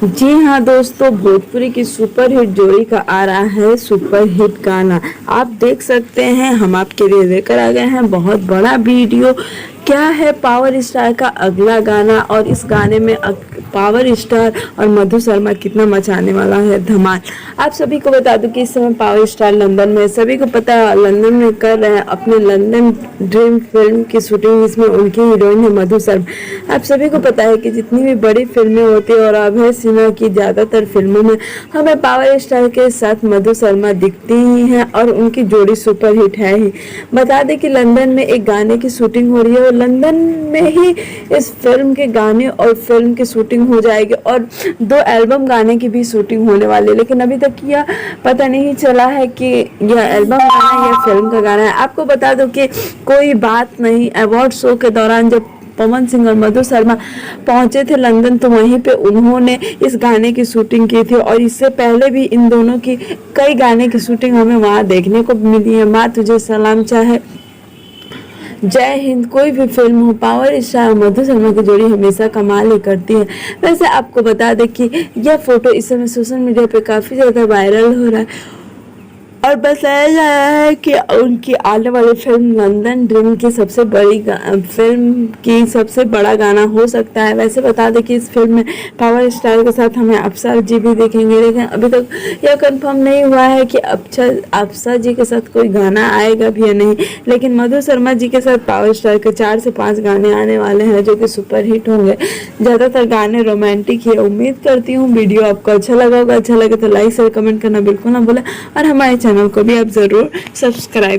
जी हाँ दोस्तों, भोजपुरी की सुपर हिट जोड़ी का आ रहा है सुपर हिट गाना। आप देख सकते हैं, हम आपके लिए लेकर आ गए हैं बहुत बड़ा वीडियो। क्या है पावर स्टार का अगला गाना, और इस गाने में पावर स्टार और मधु शर्मा कितना मचाने वाला है धमाल। आप सभी को बता दूं कि इस समय पावर स्टार लंदन में, सभी को पता है, लंदन में कर रहे हैं अपने लंदन ड्रीम फिल्म की शूटिंग, जिसमें उनकी हीरोइन है मधु शर्मा। आप सभी को पता है कि जितनी भी बड़ी फिल्में होती है और अभय सिन्हा की ज़्यादातर फिल्मों में हमें पावर स्टार के साथ मधु शर्मा दिखती ही हैं, और उनकी जोड़ी सुपर हिट है ही। बता दें कि लंदन में एक गाने की शूटिंग हो रही है, और लंदन में ही इस फिल्म के गाने और फिल्म की शूटिंग हो जाएगी, और 2 एल्बम गाने की भी शूटिंग होने वाली है। लेकिन अभी तक यह पता नहीं चला है कि यह एल्बम गाना है या फिल्म का गाना है। आपको बता दो कि कोई बात नहीं, अवार्ड शो के दौरान जब पवन सिंह और मधु शर्मा पहुंचे थे लंदन, तो वहीं पे उन्होंने इस गाने की शूटिंग की थी, और इससे पहले भी इन दोनों की कई गाने की शूटिंग हमें वहां देखने को मिली है। माँ तुझे सलाम, चाहे जय हिंद, कोई भी फिल्म हो, पावर स्टार मधु शर्मा की जोड़ी हमेशा कमाल ही करती है। वैसे आपको बता दें कि यह फोटो इस समय सोशल मीडिया पे काफ़ी ज़्यादा वायरल हो रहा है, और बताया जा रहा है कि उनकी आने वाली फिल्म लंदन ड्रीम की सबसे बड़ी फिल्म की सबसे बड़ा गाना हो सकता है। वैसे बता दें कि इस फिल्म में पावर स्टार के साथ हमें अफसर जी भी देखेंगे, लेकिन अभी तक यह कंफर्म नहीं हुआ है कि अफसर जी के साथ कोई गाना आएगा भी या नहीं। लेकिन मधु शर्मा जी के साथ पावर स्टार के 4 से 5 गाने आने वाले हैं, जो कि सुपर हिट होंगे। ज़्यादातर गाने रोमांटिक ही। उम्मीद करती हूँ वीडियो आपको अच्छा लगा होगा। अच्छा लगे तो लाइक शेयर कमेंट करना बिल्कुल ना भूलें, और हमारे चैनल को भी आप ज़रूर सब्सक्राइब